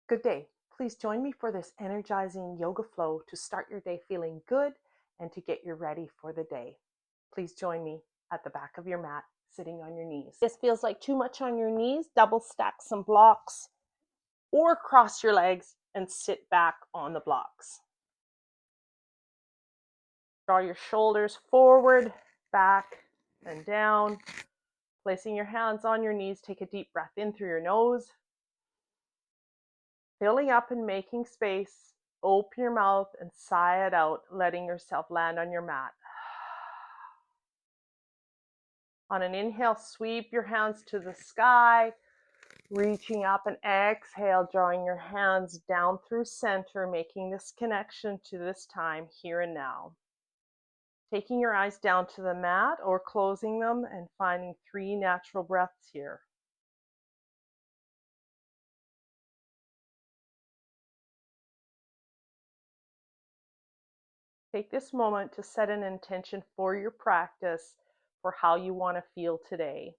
Good day. Please join me for this energizing yoga flow to start your day feeling good and to get you ready for the day. Please join me at the back of your mat, sitting on your knees. If this feels like too much on your knees, double stack some blocks or cross your legs and sit back on the blocks. Draw your shoulders forward, back, and down. Placing your hands on your knees, take a deep breath in through your nose. Filling up and making space, open your mouth and sigh it out, letting yourself land on your mat. On an inhale, sweep your hands to the sky, reaching up, and exhale, drawing your hands down through center, making this connection to this time, here and now. Taking your eyes down to the mat or closing them and finding 3 natural breaths here. Take this moment to set an intention for your practice, for how you want to feel today.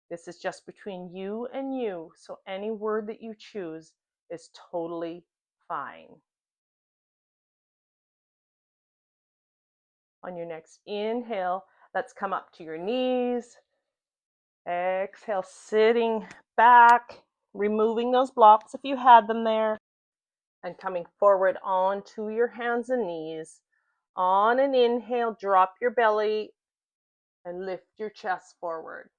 This is just between you and you, so any word that you choose is totally fine. On your next inhale, let's come up to your knees. Exhale, sitting back, removing those blocks if you had them there, and coming forward onto your hands and knees. On an inhale, drop your belly and lift your chest forward.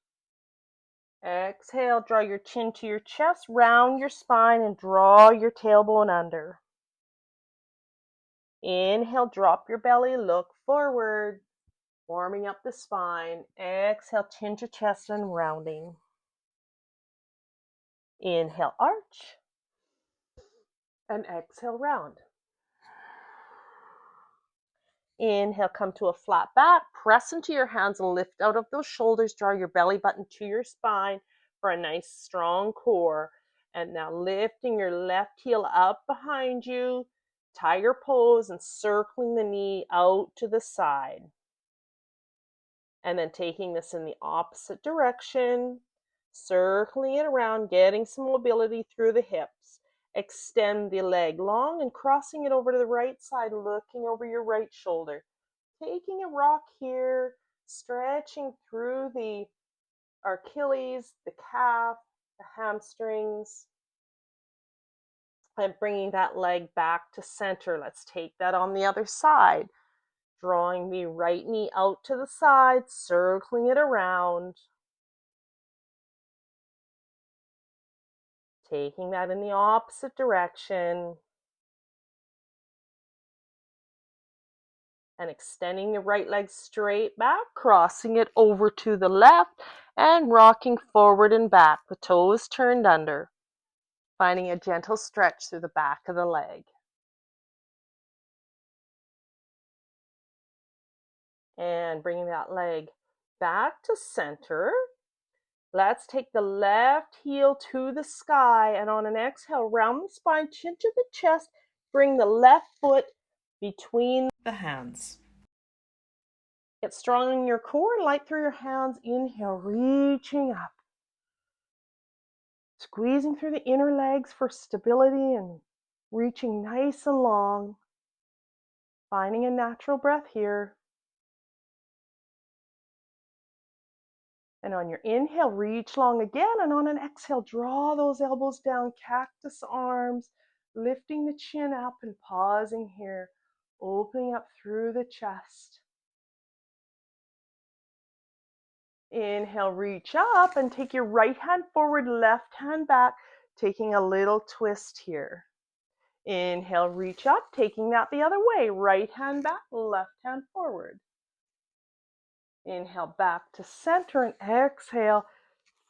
Exhale, draw your chin to your chest, round your spine, and draw your tailbone under. Inhale, drop your belly, look forward, warming up the spine. Exhale, chin to chest and rounding. Inhale, arch, and exhale, round. Inhale, come to a flat back, press into your hands and lift out of those shoulders, draw your belly button to your spine for a nice strong core. And now lifting your left heel up behind you, tiger pose, and circling the knee out to the side. And then taking this in the opposite direction, circling it around, getting some mobility through the hips. Extend the leg long and crossing it over to the right side, looking over your right shoulder. Taking a rock here, stretching through the Achilles, the calf, the hamstrings, and bringing that leg back to center. Let's take that on the other side. Drawing the right knee out to the side, circling it around. Taking that in the opposite direction. And extending the right leg straight back, crossing it over to the left, and rocking forward and back, the toes turned under. Finding a gentle stretch through the back of the leg. And bringing that leg back to center. Let's take the left heel to the sky, and on an exhale, round the spine, chin to the chest, bring the left foot between the hands. Get strong in your core and light through your hands. Inhale, reaching up. Squeezing through the inner legs for stability and reaching nice and long. Finding a natural breath here. And on your inhale, reach long again. And on an exhale, draw those elbows down, cactus arms, lifting the chin up and pausing here, opening up through the chest. Inhale, reach up and take your right hand forward, left hand back, taking a little twist here. Inhale, reach up, taking that the other way, right hand back, left hand forward. Inhale, back to center, and exhale,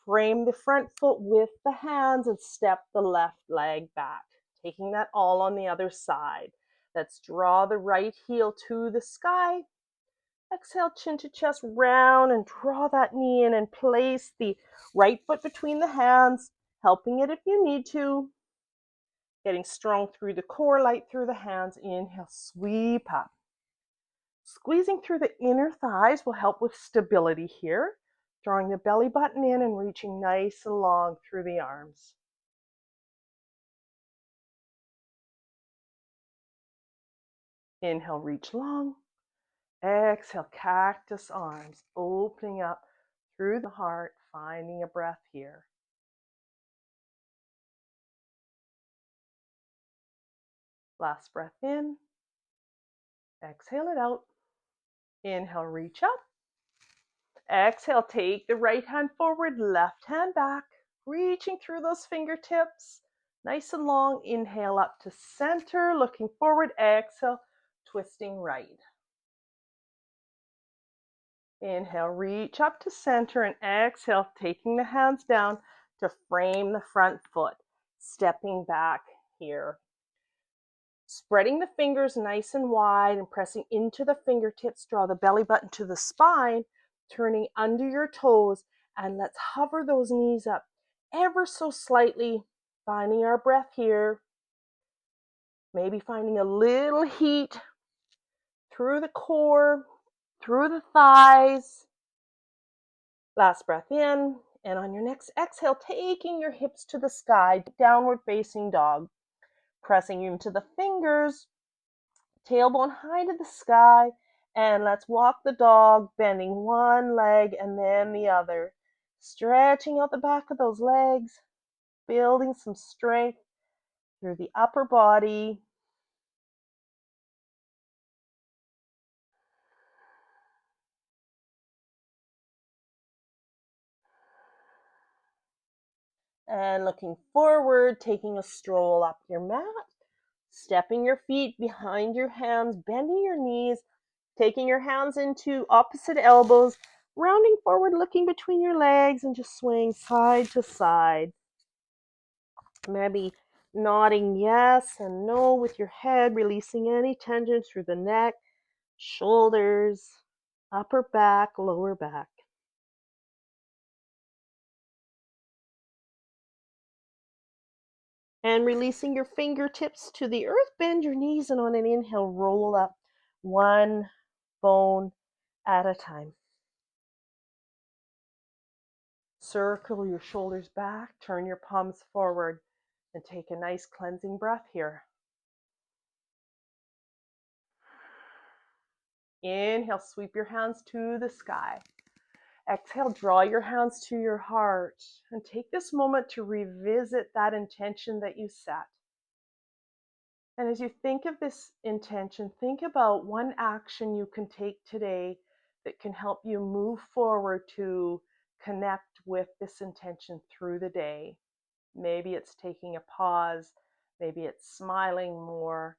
frame the front foot with the hands and step the left leg back, taking that all on the other side. Let's draw the right heel to the sky. Exhale, chin to chest, round, and draw that knee in and place the right foot between the hands, helping it if you need to. Getting strong through the core, light through the hands. Inhale, sweep up. Squeezing through the inner thighs will help with stability here. Drawing the belly button in and reaching nice and long through the arms. Inhale, reach long. Exhale, cactus arms, opening up through the heart, finding a breath here. Last breath in. Exhale it out. Inhale, reach up. Exhale, take the right hand forward, left hand back, reaching through those fingertips. Nice and long. Inhale up to center, looking forward. Exhale, twisting right. Inhale, reach up to center, and exhale, taking the hands down to frame the front foot. Stepping back here. Spreading the fingers nice and wide and pressing into the fingertips. Draw the belly button to the spine, turning under your toes, and let's hover those knees up ever so slightly, finding our breath here. Maybe finding a little heat through the core, through the thighs. Last breath in, and on your next exhale, taking your hips to the sky, downward facing dog. Pressing into the fingers, tailbone high to the sky, and let's walk the dog, bending one leg and then the other. Stretching out the back of those legs, building some strength through the upper body. And looking forward, taking a stroll up your mat, stepping your feet behind your hands, bending your knees, taking your hands into opposite elbows, rounding forward, looking between your legs, and just swaying side to side. Maybe nodding yes and no with your head, releasing any tension through the neck, shoulders, upper back, lower back. And releasing your fingertips to the earth, bend your knees, and on an inhale, roll up one bone at a time. Circle your shoulders back, turn your palms forward, and take a nice cleansing breath here. Inhale, sweep your hands to the sky. Exhale, draw your hands to your heart, and take this moment to revisit that intention that you set. And as you think of this intention, think about one action you can take today that can help you move forward to connect with this intention through the day. Maybe it's taking a pause, maybe it's smiling more,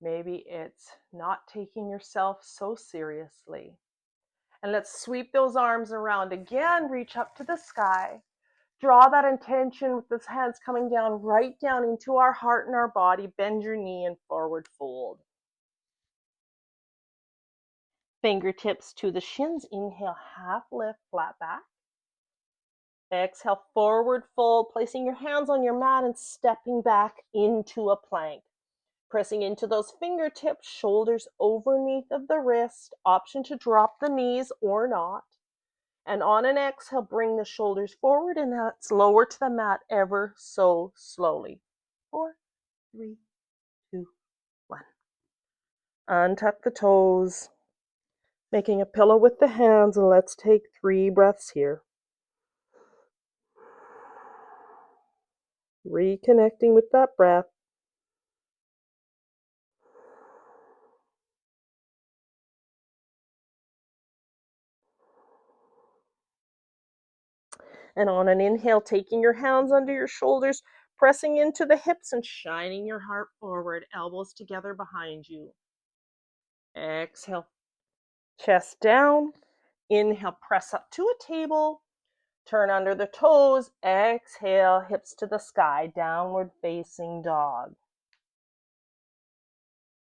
maybe it's not taking yourself so seriously. And let's sweep those arms around again, reach up to the sky. Draw that intention with those hands coming down, right down into our heart and our body. Bend your knee and forward fold. Fingertips to the shins. Inhale, half lift, flat back. Exhale, forward fold, placing your hands on your mat and stepping back into a plank. Pressing into those fingertips, shoulders overneath of the wrist. Option to drop the knees or not. And on an exhale, bring the shoulders forward, and that's lower to the mat ever so slowly. 4, 3, 2, 1. Untuck the toes, making a pillow with the hands, and let's take 3 breaths here. Reconnecting with that breath. And on an inhale, taking your hands under your shoulders, pressing into the hips and shining your heart forward, elbows together behind you. Exhale, chest down. Inhale, press up to a table. Turn under the toes. Exhale, hips to the sky, downward facing dog.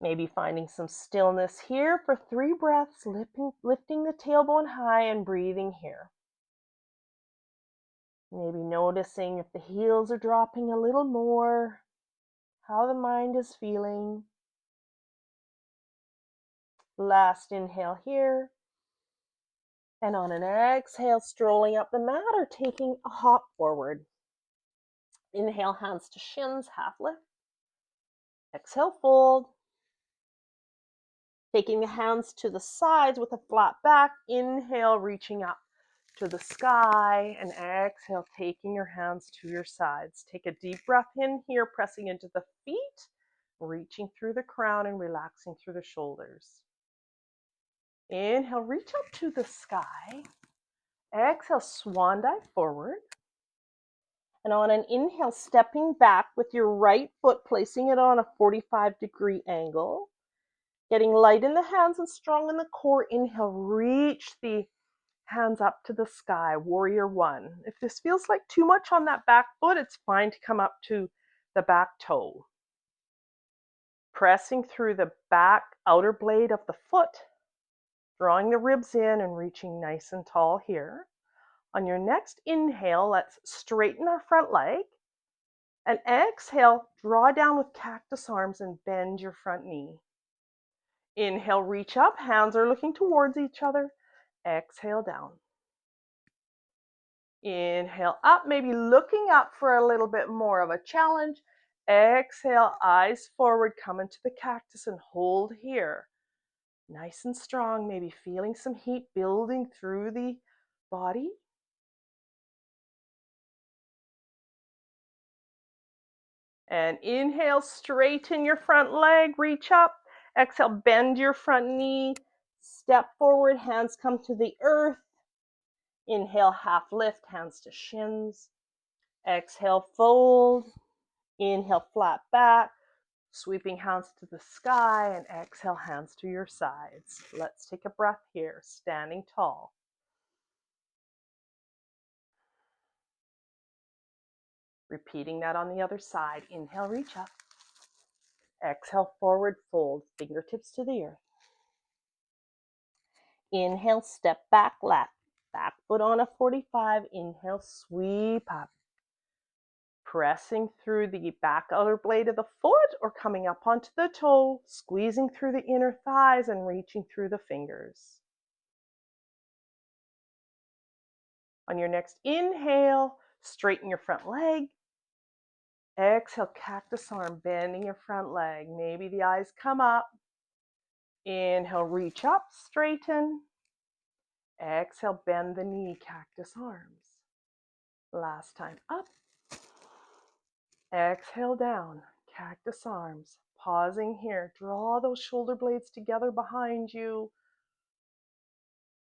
Maybe finding some stillness here for 3 breaths, lifting the tailbone high and breathing here. Maybe noticing if the heels are dropping a little more, how the mind is feeling. Last inhale here. And on an exhale, strolling up the mat or taking a hop forward. Inhale, hands to shins, half lift. Exhale, fold. Taking the hands to the sides with a flat back. Inhale, reaching up to the sky, and exhale, taking your hands to your sides. Take a deep breath in here, pressing into the feet, reaching through the crown and relaxing through the shoulders. Inhale, reach up to the sky. Exhale, swan dive forward. And on an inhale, stepping back with your right foot, placing it on a 45-degree angle. Getting light in the hands and strong in the core. Inhale, reach the hands up to the sky, warrior one. If this feels like too much on that back foot, it's fine to come up to the back toe. Pressing through the back outer blade of the foot, drawing the ribs in and reaching nice and tall here. On your next inhale, let's straighten our front leg. And exhale, draw down with cactus arms and bend your front knee. Inhale, reach up, hands are looking towards each other. Exhale, down. Inhale up, maybe looking up for a little bit more of a challenge. Exhale, eyes forward, come into the cactus and hold here. Nice and strong, maybe feeling some heat building through the body. And inhale, straighten your front leg, reach up. Exhale, bend your front knee, step forward, hands come to the earth. Inhale, half lift, hands to shins. Exhale, fold. Inhale, flat back, sweeping hands to the sky, and exhale, hands to your sides. Let's take a breath here, standing tall. Repeating that on the other side. Inhale, reach up. Exhale, forward fold, fingertips to the earth. Inhale, step back, left. Back foot on a 45. Inhale, sweep up. Pressing through the back outer blade of the foot or coming up onto the toe, squeezing through the inner thighs and reaching through the fingers. On your next inhale, straighten your front leg. Exhale, cactus arm, bending your front leg. Maybe the eyes come up. Inhale, reach up, straighten. Exhale, bend the knee, cactus arms. Last time, up. Exhale, down, cactus arms. Pausing here, draw those shoulder blades together behind you.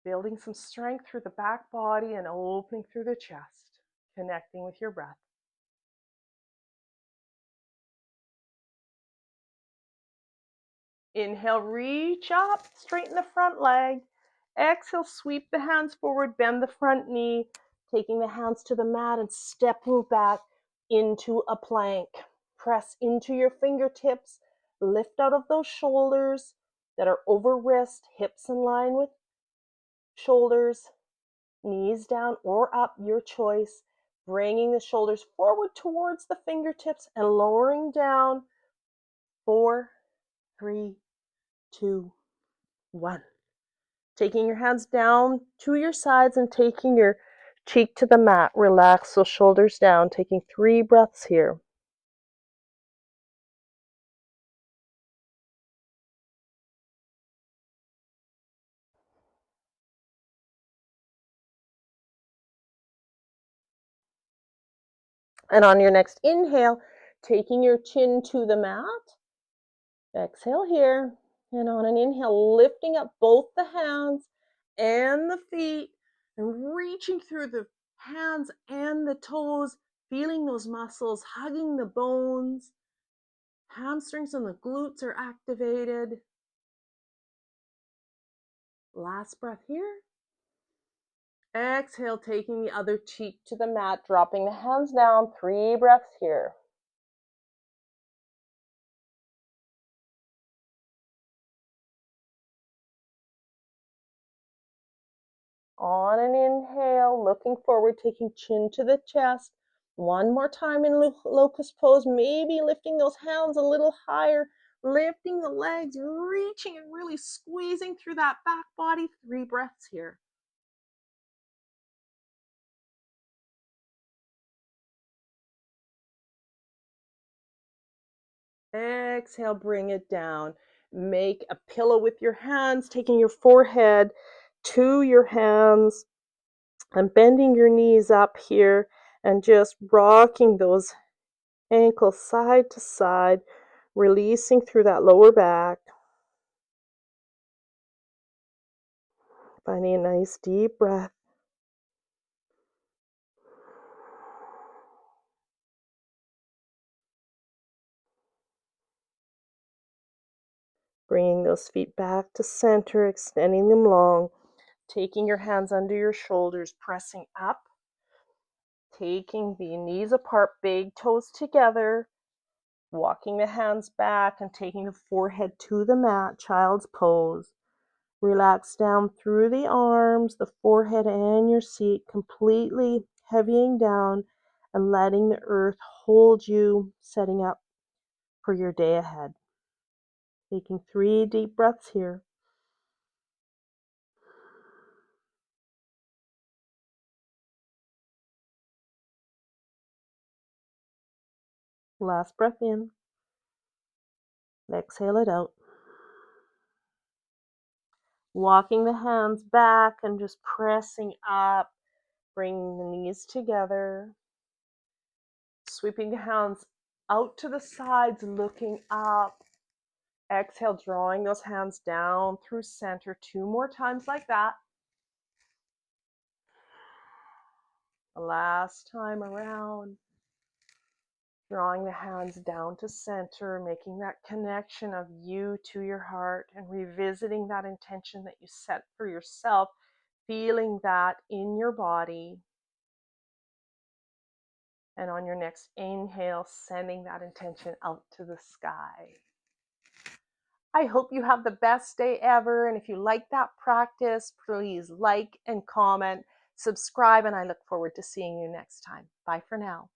Building some strength through the back body and opening through the chest, connecting with your breath. Inhale, reach up, straighten the front leg. Exhale, sweep the hands forward, bend the front knee, taking the hands to the mat and stepping back into a plank. Press into your fingertips, lift out of those shoulders that are over wrist, hips in line with shoulders, knees down or up, your choice. Bringing the shoulders forward towards the fingertips and lowering down. 4, 3, 2, 1. Taking your hands down to your sides and taking your cheek to the mat. Relax those shoulders down. Taking 3 breaths here. And on your next inhale, taking your chin to the mat. Exhale here. And on an inhale, lifting up both the hands and the feet and reaching through the hands and the toes, feeling those muscles, hugging the bones. Hamstrings and the glutes are activated. Last breath here. Exhale, taking the other cheek to the mat, dropping the hands down. 3 breaths here. On an inhale, looking forward, taking chin to the chest. One more time in locust pose, maybe lifting those hands a little higher, lifting the legs, reaching and really squeezing through that back body. 3 breaths here. Exhale, bring it down. Make a pillow with your hands, taking your forehead to your hands and bending your knees up here and just rocking those ankles side to side, releasing through that lower back. Finding a nice deep breath. Bringing those feet back to center, extending them long. Taking your hands under your shoulders, pressing up. Taking the knees apart, big toes together. Walking the hands back and taking the forehead to the mat, child's pose. Relax down through the arms, the forehead, and your seat, completely heavying down and letting the earth hold you, setting up for your day ahead. Taking 3 deep breaths here. Last breath in. Exhale it out. Walking the hands back and just pressing up, bringing the knees together. Sweeping the hands out to the sides, looking up. Exhale, drawing those hands down through center. 2 more times like that. The last time around. Drawing the hands down to center, making that connection of you to your heart and revisiting that intention that you set for yourself, feeling that in your body. And on your next inhale, sending that intention out to the sky. I hope you have the best day ever. And if you like that practice, please like and comment, subscribe, and I look forward to seeing you next time. Bye for now.